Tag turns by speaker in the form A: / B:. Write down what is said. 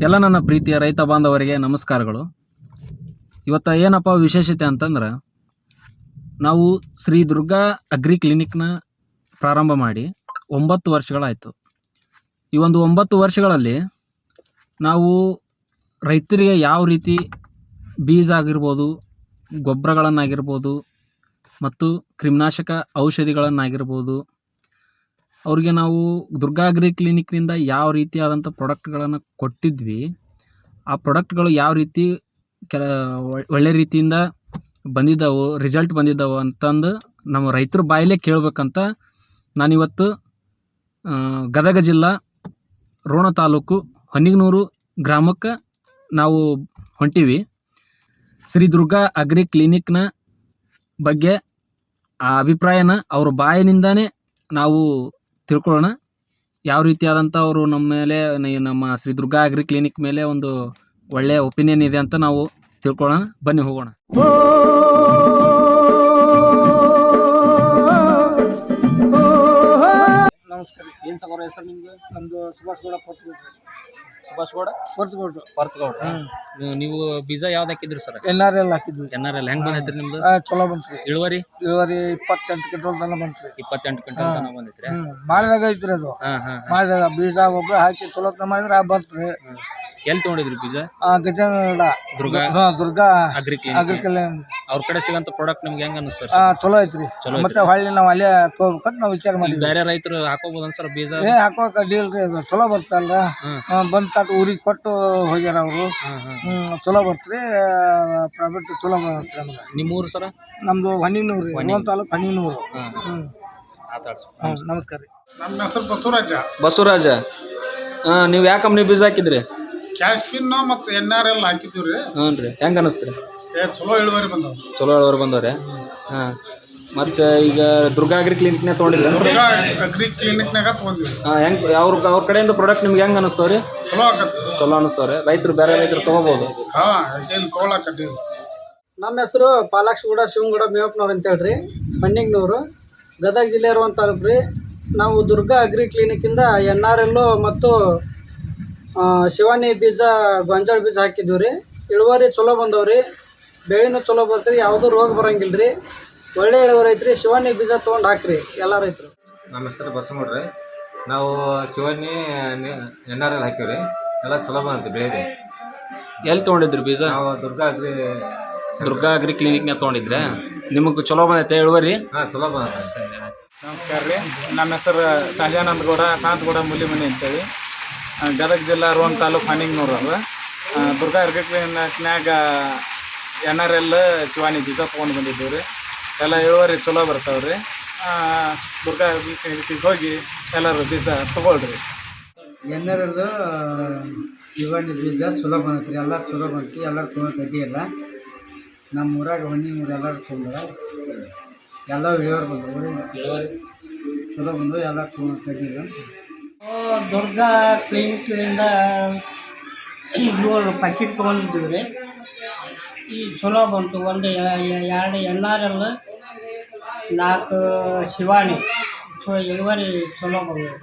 A: ಎಲ್ಲ ನನ್ನ ಪ್ರೀತಿಯ ರೈತ ಬಾಂಧವರಿಗೆ ನಮಸ್ಕಾರಗಳು. ಇವತ್ತು ಏನಪ್ಪ ವಿಶೇಷತೆ ಅಂತಂದ್ರೆ, ನಾವು ಶ್ರೀ ದುರ್ಗಾ ಅಗ್ರಿ ಕ್ಲಿನಿಕ್ನ ಪ್ರಾರಂಭ ಮಾಡಿ 9 ವರ್ಷಗಳಾಯಿತು. ಈ ಒಂದು 9 ವರ್ಷಗಳಲ್ಲಿ ನಾವು ರೈತರಿಗೆ ಯಾವ ರೀತಿ ಬೀಜ ಆಗಿರ್ಬೋದು, ಗೊಬ್ಬರಗಳನ್ನಾಗಿರ್ಬೋದು ಮತ್ತು ಕ್ರಿಮಿನಾಶಕ ಔಷಧಿಗಳನ್ನಾಗಿರ್ಬೋದು, ಅವ್ರಿಗೆ ನಾವು ದುರ್ಗಾ ಅಗ್ರಿ ಕ್ಲಿನಿಕ್ನಿಂದ ಯಾವ ರೀತಿಯಾದಂಥ ಪ್ರಾಡಕ್ಟ್ಗಳನ್ನು ಕೊಟ್ಟಿದ್ವಿ, ಆ ಪ್ರಾಡಕ್ಟ್ಗಳು ಯಾವ ರೀತಿ ಒಳ್ಳೆ ರೀತಿಯಿಂದ ಬಂದಿದ್ದಾವೆ, ರಿಸಲ್ಟ್ ಬಂದಿದ್ದಾವೆ ಅಂತಂದು ನಮ್ಮ ರೈತರ ಬಾಯಲ್ಲೇ ಕೇಳಬೇಕಂತ ನಾನಿವತ್ತು ಗದಗ ಜಿಲ್ಲಾ ರೋಣ ತಾಲೂಕು ಹೊನ್ನಿಗನೂರು ಗ್ರಾಮಕ್ಕೆ ನಾವು ಹೊಂಟೀವಿ. ಶ್ರೀ ದುರ್ಗಾ ಅಗ್ರಿ ಕ್ಲಿನಿಕ್ನ ಬಗ್ಗೆ ಆ ಅಭಿಪ್ರಾಯನ ಅವ್ರ ಬಾಯಿನಿಂದಾನೇ ನಾವು ತಿಳ್ಕೊಳ್ಳೋಣ. ಯಾವ ರೀತಿಯಾದಂಥ ಅವರು ನಮ್ಮ ಮೇಲೆ, ನಮ್ಮ ಶ್ರೀ ದುರ್ಗಾ ಅಗ್ರಿ ಕ್ಲಿನಿಕ್ ಮೇಲೆ ಒಂದು ಒಳ್ಳೆಯ ಒಪಿನಿಯನ್ ಇದೆ ಅಂತ ನಾವು ತಿಳ್ಕೊಳ್ಳೋಣ. ಬನ್ನಿ ಹೋಗೋಣ.
B: ನಮಸ್ಕಾರ.
A: ಏನು ಸರ್ ಹೆಸರು ನಿಮ್ಗೆ?
B: ನಮ್ದು ಸುಭಾಷ್ ಗೌಡ
A: ಸುಭಾಷ್ ಗೌಡ ಪರ್ತಗೌಡ. ನೀವು ಬೀಜ ಯಾವ್ದು ಹಾಕಿದ್ರಿ ಸರ್?
B: NRL ಹಾಕಿದ್ವಿ.
A: NRL ಹೆಂಗ್ ಬಂದೈತ್ರಿ ನಿಮ್ದು?
B: ಚಲೋ ಬಂತ್ರಿ.
A: ಇಳುವರಿ
B: 28 ಕ್ವಿಂಟಲ್ ತನಕ ಬಂತ್ರಿ.
A: 28 ಕ್ವಿಂಟಲ್ ತನಕ ಬಂದೈತ್ರಿ.
B: ಮಾಡಿದಾಗ ಐತ್ರಿ ಅದು. ಮಾಡಿದಾಗ ಬೀಜ ಗೊಬ್ಬರ ಹಾಕಿ ಚಲೋ ಮಾಡಿದ್ರೆ ಬಂತ್ರಿ.
A: ಎಲ್ಲಿ ತೊಗೊಂಡಿದ್ರಿ ಬೀಜ?
B: ಗಜೇಂದ್ರ ದುರ್ಗಾ
A: ಅಗ್ರಿ
B: ಕ್ಲಿನಿಕ್
A: ಅವ್ರ ಕಡೆ ಸಿಗಂತ ಪ್ರಾಡಕ್ಟ್ ನಿಮ್ಗೆ ಹೆಂಗ ಅನಿಸ್ತಾರೆ?
B: ಚಲೋ ಐತ್ರಿ. ಮತ್ತೆ ಹೊಳ್ಳಿ ನಾವು ಅಲ್ಲೇ ತಗೋಬೇಕಂತ ನಾವು ವಿಚಾರ ಮಾಡಿದ್ವಿ.
A: ಬೇರೆ ರೈತರು ಹಾಕೋಬಹುದು ಅನ್ಸರ್ ಬೀಜ?
B: ಹಾಕೋಕ ಡೀಲ್ ರೀ, ಅದು ಚಲೋ ಬರ್ತಲ್ಲ. ಬಂದ್ ತಾಟ್ ಊರಿಗೆ ಕೊಟ್ಟು ಹೋಗ್ಯಾರ ಅವರು. ಚಲೋ ಬರ್ತ್ರಿ, ಪ್ರಾಫಿಟ್ ಚಲೋ ಬರ್ತರಿ ನಮ್ಗೆ.
A: ನಿಮ್ಮ ಊರು ಸರ?
B: ನಮ್ದು ಹೊನ್ನಿಗನೂರು, ಇನ್ನೊಂದು ತಾಲೂಕು ಹೊನ್ನಿಗನೂರು. ನಮಸ್ಕಾರ ರೀ.
C: ನಮ್ಮ ಹೆಸರು
A: ಬಸವರಾಜ. ನೀವು ಯಾವ ಕಂಪ್ನಿ ಬೀಜ ಹಾಕಿದ್ರಿ?
C: ಕ್ಯಾಶ್ ಪಿನ್ ಮತ್ತು NRL ಹಾಕಿದ್ದೀವಿ ರೀ.
A: ಹ್ಞೂ ರೀ. ಹೆಂಗೆ ಅನಿಸ್ತ್ರಿ?
C: ಚಲೋ ಇಳುವರಿ ಬಂದವು.
A: ಚಲೋ ಇಳುವರಿ ಬಂದವ್ರೆ. ಮತ್ತು ಈಗ ದುರ್ಗಾ ಅಗ್ರಿ ಕ್ಲಿನಿಕ್ನೇ ತೊಗೊಂಡಿದ್ರಿ ಸರ್?
C: ಅಗ್ರಿ ಕ್ಲಿನಿಕ್ನಾಗ ತೊಗೊಂಡಿವಿ.
A: ಹೆಂಗೆ ಅವ್ರ ಕಡೆಯಿಂದ ಪ್ರಾಡಕ್ಟ್ ನಿಮ್ಗೆ ಹೆಂಗೆ ಅನಿಸ್ತವ್ರಿ?
C: ಚಲೋ ಆಗತ್ತೆ.
A: ಚಲೋ ಅನಿಸ್ತವ್ರೆ. ಬೇರೆ ರೈತರು ತೊಗೋಬೋದು?
C: ಏನು ತೊಗೊಳಕತ್ತೀವಿ.
B: ನಮ್ಮ ಹೆಸರು ಪಾಲಾಕ್ಷಗೌಡ ಶಿವಗೌಡ ಮೇವಪ್ಪನವ್ರು ಅಂತ ಹೇಳ್ರಿ, ಹೊನ್ನಿಗನೂರು, ಗದಗ ಜಿಲ್ಲೆ ಇರುವಂಥ ತಾಲೂಕು ರೀ. ನಾವು ದುರ್ಗಾ ಅಗ್ರಿ ಕ್ಲಿನಿಕ್ಕಿಂದ NRL ಮತ್ತು ಶಿವಾನಿ ಬೀಜ, ಗೊಂಜಾಳ ಬೀಜ ಹಾಕಿದ್ವಿ ರೀ. ಇಳುವರಿ ಚಲೋ ಬಂದವ್ರಿ, ಬೆಳೆನೂ ಚಲೋ ಬರ್ತೀರಿ, ಯಾವುದೂ ರೋಗ ಬರೋಂಗಿಲ್ಲ ರೀ. ಒಳ್ಳೆ ಇಳುವರಿ ಐತ್ರಿ. ಶಿವಾನಿ ಬೀಜ ತೊಗೊಂಡು ಹಾಕ್ರಿ ಎಲ್ಲ ರೈತರು.
D: ನಮ್ಮ ಹೆಸರು ಬಸವಣ್ಣ. ನಾವು ಶಿವಾನಿ NRL ಹಾಕಿವ್ರಿ, ಎಲ್ಲ ಚಲೋ ಬಂದೈತಿ ಬೆಳೆದೆ.
A: ಎಲ್ಲಿ ತೊಗೊಂಡಿದ್ರಿ ಬೀಜ?
D: ನಾವು
A: ದುರ್ಗಾ ಅಗ್ರಿ ಕ್ಲಿನಿಕ್ನಾಗ ತೊಗೊಂಡಿದ್ರೆ ನಿಮಗೆ ಚಲೋ ಬಂದೈತೆ ಇಳುವರಿ?
D: ಚಲೋ ಬಂದೈತೆ.
C: ನಮಸ್ಕಾರ ರೀ. ನಮ್ಮ ಹೆಸರು ಸಹಜಾನಂದ ಗೌಡ, ಶಾಂತಗೌಡ ಮುಲಿಮನಿ ಅಂತೇಳಿ, ಗದಗ ಜಿಲ್ಲಾ ರೋಣ ತಾಲೂಕು ಹೊನ್ನಿಗನೂರು. ಅದು ದುರ್ಗಾ ಅಗ್ರಿ ಕ್ಲಿನಿಕ್ನಾಗ NRL ಶಿವಾನಿ ಬೀಜ ತೊಗೊಂಡು ಬಂದಿದ್ದೀವಿ ರೀ. ಎಲ್ಲ ಇಳುವರಿ ಚಲೋ ಬರ್ತಾವ್ರಿ. ದುರ್ಗಾ ಅಗ್ರಿ ಕ್ಲಿನಿಕ್ಗೆ ಹೋಗಿ ಎಲ್ಲರೂ ಬೀಜ ತೊಗೊಳ್ರಿ.
B: NRL ಶಿವಾನಿ ಬೀಜ ಚಲೋ ಬಂದೈತ್ರಿ. ಎಲ್ಲ ಚಲೋ ಬಂತು, ಎಲ್ಲರೂ ತೊಗೊಂಡು ಅಡ್ಡಿಯಿಲ್ಲ. ನಮ್ಮ ಊರಾಗ ಹೊನ್ನಿಗನೂರು ಎಲ್ಲರೂ ತೊಗೊಂಡ್ರ, ಎಲ್ಲ ಇಳುವರಿ ಬಂದವು, ಚಲೋ ಬಂದು ಎಲ್ಲ ತೊಗೊಂಡು ಅಡ್ಡಿಯಿಲ್ಲ.
E: ದುರ್ಗಾ ಕ್ಲಿನಿಕ್ನಿಂದ 7 ಪ್ಯಾಕೆಟ್ ತೊಗೊಂಡಿದ್ದೀವಿ ರೀ. ಈ ಚಲೋ ಬಂತು. ಒಂದು 2 NRL, 4 ಶಿವಾನಿ. ಇಳುವರಿ ಚಲೋ ಬಂದವು.